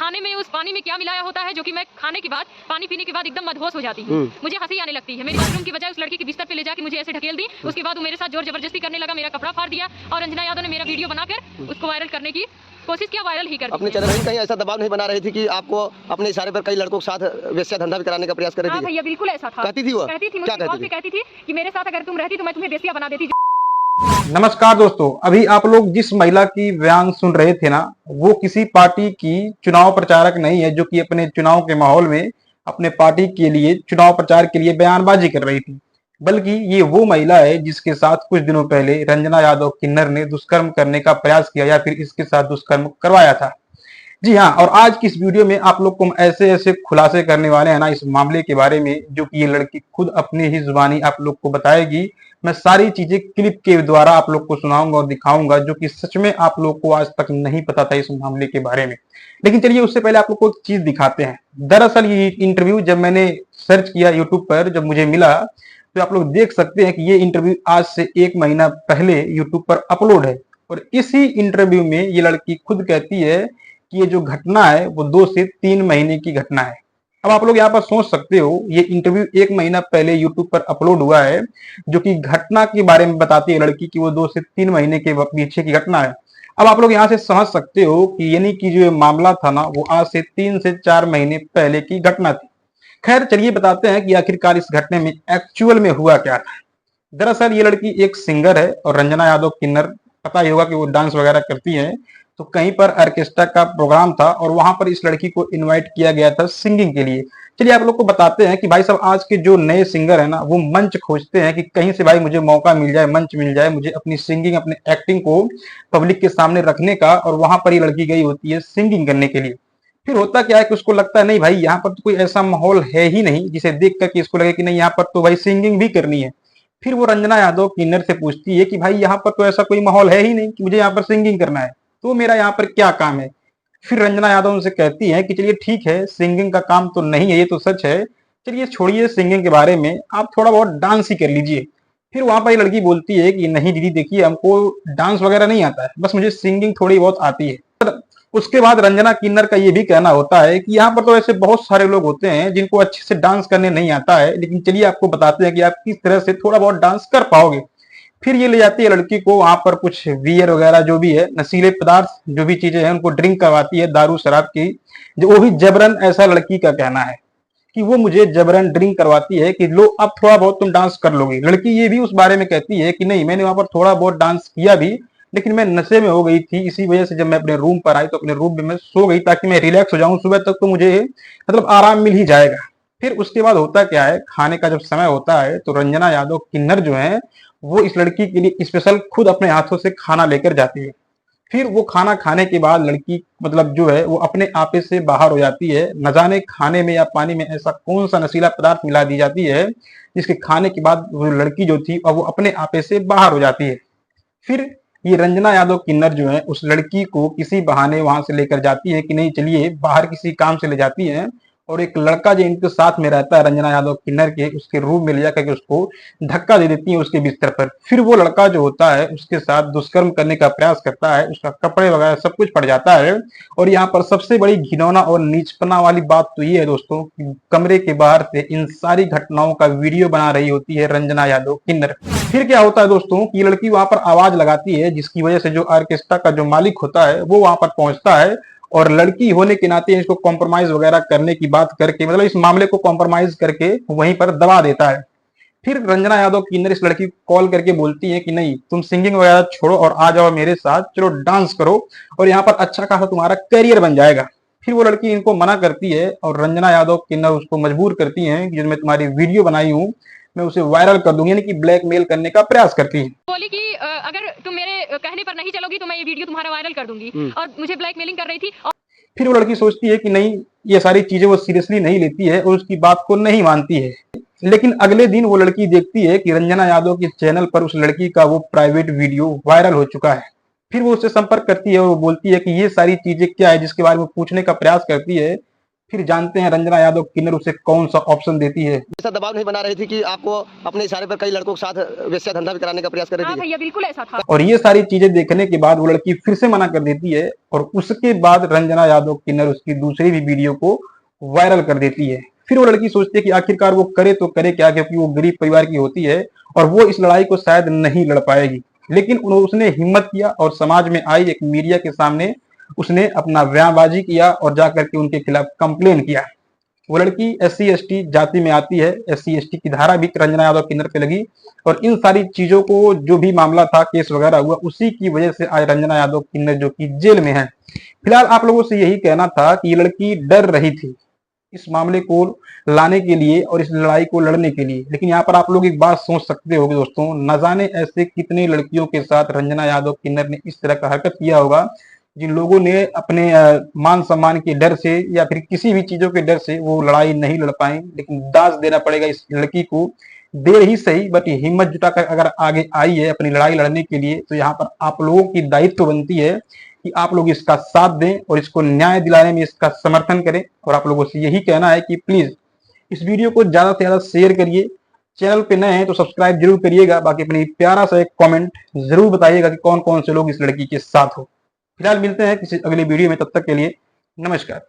खाने में उस पानी में क्या मिलाया होता है जो कि मैं खाने के बाद पानी पीने के बाद एकदम मदहोश हो जाती हूँ। मुझे हंसी आने लगती है। मेरी बाथरूम की बजाय उस लड़की के बिस्तर पे ले जाके मुझे ऐसे ढकेल दी। उसके बाद वो मेरे साथ जोर जबरदस्ती करने लगा, मेरा कपड़ा फाड़ दिया और रंजना यादव ने मेरा वीडियो बनाकर उसको वायरल करने की कोशिश किया, वायरल ही कर अपने चैनल में कहीं ऐसा दबाव नहीं बना रही थी कि आपको अपने इशारे पर कई लड़कों के साथ वेश्या धंधा भी कराने का प्रयास कर रही थी? हाँ भैया, बिल्कुल ऐसा था। कहती थी वो? कहती थी, क्या कहती थी कि मेरे साथ अगर तुम रहती तो मैं तुम्हें वेश्या बना देती। नमस्कार दोस्तों, अभी आप लोग जिस महिला की बयान सुन रहे थे ना, वो किसी पार्टी की चुनाव प्रचारक नहीं है जो कि अपने चुनाव के माहौल में अपने पार्टी के लिए चुनाव प्रचार के लिए बयानबाजी कर रही थी, बल्कि ये वो महिला है जिसके साथ कुछ दिनों पहले रंजना यादव किन्नर ने दुष्कर्म करने का प्रयास किया या फिर इसके साथ दुष्कर्म करवाया था। जी हाँ, और आज की इस वीडियो में आप लोग को हम ऐसे ऐसे खुलासे करने वाले हैं ना इस मामले के बारे में, जो कि ये लड़की खुद अपनी ही जुबानी आप लोग को बताएगी। मैं सारी चीजें क्लिप के द्वारा आप लोग को सुनाऊंगा और दिखाऊंगा, जो कि सच में आप लोग को आज तक नहीं पता था इस मामले के बारे में। लेकिन चलिए उससे पहले आप लोग को एक चीज दिखाते हैं। दरअसल ये इंटरव्यू जब मैंने सर्च किया यूट्यूब पर, जब मुझे मिला, तो आप लोग देख सकते हैं कि ये इंटरव्यू आज से 1 महीना पहले यूट्यूब पर अपलोड है। और इसी इंटरव्यू में ये लड़की खुद कहती है कि ये जो घटना है वो 2 से 3 महीने की घटना है। अब आप लोग यहाँ पर सोच सकते हो, ये इंटरव्यू 1 महीना पहले यूट्यूब पर अपलोड हुआ है, जो कि घटना के बारे में बताती है लड़की कि वो 2 से 3 महीने के पीछे की घटना है। अब आप लोग यहाँ से समझ सकते हो कि यानी कि जो मामला था ना, वो आज से 3 से 4 महीने पहले की घटना थी। खैर चलिए बताते हैं कि आखिरकार इस घटने में एक्चुअल में हुआ क्या था। दरअसल ये लड़की एक सिंगर है और रंजना यादव किन्नर, पता ही होगा कि वो डांस वगैरह करती है। तो कहीं पर ऑर्केस्ट्रा का प्रोग्राम था और वहां पर इस लड़की को इनवाइट किया गया था सिंगिंग के लिए। चलिए आप लोग को बताते हैं कि भाई साहब, आज के जो नए सिंगर है ना, वो मंच खोजते हैं कि कहीं से भाई मुझे मौका मिल जाए, मंच मिल जाए मुझे अपनी सिंगिंग, अपने एक्टिंग को पब्लिक के सामने रखने का। और वहां पर ये लड़की गई होती है सिंगिंग करने के लिए। फिर होता क्या है कि उसको लगता है नहीं भाई, यहाँ पर तो कोई ऐसा माहौल है ही नहीं जिसे देख करके इसको लगे कि नहीं, यहाँ पर तो भाई सिंगिंग भी करनी है। फिर वो रंजना यादव किन्नर से पूछती है कि भाई यहाँ पर तो ऐसा कोई माहौल है ही नहीं कि मुझे यहाँ पर सिंगिंग करना है, तो मेरा यहाँ पर क्या काम है। फिर रंजना यादव उनसे कहती है कि चलिए ठीक है, सिंगिंग का काम तो नहीं है, ये तो सच है, चलिए छोड़िए सिंगिंग के बारे में, आप थोड़ा बहुत डांस ही कर लीजिए। फिर वहां पर ये लड़की बोलती है कि नहीं दीदी देखिए, हमको डांस वगैरह नहीं आता है, बस मुझे सिंगिंग थोड़ी बहुत आती है। उसके बाद रंजना किन्नर का ये भी कहना होता है कि यहाँ पर तो ऐसे बहुत सारे लोग होते हैं जिनको अच्छे से डांस करने नहीं आता है, लेकिन चलिए आपको बताते हैं कि आप किस तरह से थोड़ा बहुत डांस कर पाओगे। फिर ये ले जाती है लड़की को वहां पर कुछ बियर वगैरह जो भी है, नशीले पदार्थ जो भी चीजें हैं उनको ड्रिंक करवाती है, दारू शराब की, जो वो भी जबरन। ऐसा लड़की का कहना है कि वो मुझे जबरन ड्रिंक करवाती है कि लो अब थोड़ा बहुत तुम डांस कर लोगे। लड़की ये भी उस बारे में कहती है कि नहीं, मैंने वहां पर थोड़ा बहुत डांस किया भी, लेकिन मैं नशे में हो गई थी, इसी वजह से जब मैं अपने रूम पर आई तो अपने रूम में मैं सो गई ताकि मैं रिलैक्स हो जाऊं, सुबह तक तो मुझे मतलब आराम मिल ही जाएगा। फिर उसके बाद होता क्या है, खाने का जब समय होता है तो रंजना यादव किन्नर जो है वो इस लड़की के लिए स्पेशल खुद अपने हाथों से खाना लेकर जाती है। फिर वो खाना खाने के बाद लड़की मतलब जो है वो अपने आपे से बाहर हो जाती है। न जाने खाने में या पानी में ऐसा कौन सा नशीला पदार्थ मिला दी जाती है जिसके खाने के बाद वो लड़की जो थी अब वो अपने आपे से बाहर हो जाती है। फिर ये रंजना यादव किन्नर जो है उस लड़की को किसी बहाने वहां से लेकर जाती है कि नहीं चलिए बाहर किसी काम से ले जाती है, और एक लड़का जो इनके साथ में रहता है रंजना यादव किन्नर के, उसके रूम में ले जाकर के उसको धक्का दे देती है उसके बिस्तर पर। फिर वो लड़का जो होता है उसके साथ दुष्कर्म करने का प्रयास करता है, उसका कपड़े वगैरह सब कुछ पड़ जाता है। और यहाँ पर सबसे बड़ी घिनौना और नीचपना वाली बात तो ये है दोस्तों कि कमरे के बाहर से इन सारी घटनाओं का वीडियो बना रही होती है रंजना यादव किन्नर। फिर क्या होता है दोस्तों कि लड़की वहां पर आवाज लगाती है, जिसकी वजह से जो ऑर्केस्ट्रा का जो मालिक होता है वो वहां पर पहुंचता है और लड़की होने के नाते इसको कॉम्प्रोमाइज वगैरह करने की बात करके, मतलब इस मामले को कॉम्प्रोमाइज करके वहीं पर दबा देता है। फिर रंजना यादव किन्नर इस लड़की को कॉल करके बोलती है कि नहीं तुम सिंगिंग वगैरह छोड़ो और आ जाओ मेरे साथ, चलो डांस करो और यहाँ पर अच्छा खासा तुम्हारा करियर बन जाएगा। फिर वो लड़की इनको मना करती है और रंजना यादव किन्नर उसको मजबूर करती है कि जो मैं तुम्हारी वीडियो बनाई हूँ मैं उसे वायरल कर दूंगी, यानी कि ब्लैकमेल करने का प्रयास करती है। बोली कि अगर तुम मेरे कहने पर नहीं चलोगी तो मैं ये वीडियो तुम्हारा वायरल कर दूंगी, और मुझे ब्लैकमेलिंग कर रही थी। फिर वो लड़की सोचती है कि नहीं, ये सारी चीजें वो सीरियसली नहीं लेती है और उसकी बात को नहीं मानती है। लेकिन अगले दिन वो लड़की देखती है कि रंजना यादव के चैनल पर उस लड़की का वो प्राइवेट वीडियो वायरल हो चुका है। फिर वो उससे संपर्क करती है और वो बोलती है कि ये सारी चीजें क्या है, जिसके बारे में पूछने का प्रयास करती है। फिर जानते हैं रंजना यादव किन्नर उसे कौन सा ऑप्शन देती है। ऐसा दबाव नहीं बना रही थी कि आपको अपने इशारे पर कई लड़कों के साथ वेश्या धंधा भी कराने का प्रयास कर रही हाँ थी? भैया बिल्कुल ऐसा था। और ये सारी चीजें देखने के बाद वो लड़की फिर से मना कर देती है और उसके बाद रंजना यादव किन्नर उसकी दूसरी भी वीडियो को वायरल कर देती है। फिर वो लड़की सोचती है कि आखिरकार वो करे तो करे क्या, क्योंकि वो गरीब परिवार की होती है और वो इस लड़ाई को शायद नहीं लड़ पाएगी। लेकिन उसने हिम्मत किया और समाज में आई एक मीडिया के सामने उसने अपना बयानबाजी किया और जाकर के उनके खिलाफ कंप्लेन किया। वो लड़की SC/ST जाति में आती है, SC/ST की धारा भी रंजना यादव किन्नर पे लगी और इन सारी चीजों को जो भी मामला था, केस वगैरह हुआ, उसी की वजह से आज रंजना यादव किन्नर जो कि जेल में है। फिलहाल आप लोगों से यही कहना था कि ये लड़की डर रही थी इस मामले को लाने के लिए और इस लड़ाई को लड़ने के लिए। लेकिन यहाँ पर आप लोग एक बात सोच सकते होंगे दोस्तों, न जाने ऐसे कितने लड़कियों के साथ रंजना यादव किन्नर ने इस तरह का हरकत किया होगा जिन लोगों ने अपने मान सम्मान के डर से या फिर किसी भी चीजों के डर से वो लड़ाई नहीं लड़ पाए। लेकिन दाज देना पड़ेगा इस लड़की को, देर ही सही बट हिम्मत जुटाकर अगर आगे आई है अपनी लड़ाई लड़ने के लिए, तो यहाँ पर आप लोगों की दायित्व बनती है कि आप लोग इसका साथ दें और इसको न्याय दिलाने में इसका समर्थन करें। और आप लोगों से यही कहना है कि प्लीज इस वीडियो को ज्यादा से ज्यादा शेयर करिए। चैनल पे नए हैं तो सब्सक्राइब जरूर करिएगा। बाकी अपनी प्यारा सा एक कमेंट जरूर बताइएगा कि कौन कौन से लोग इस लड़की के साथ हो। फिलहाल मिलते हैं किसी अगली वीडियो में, तब तक के लिए नमस्कार।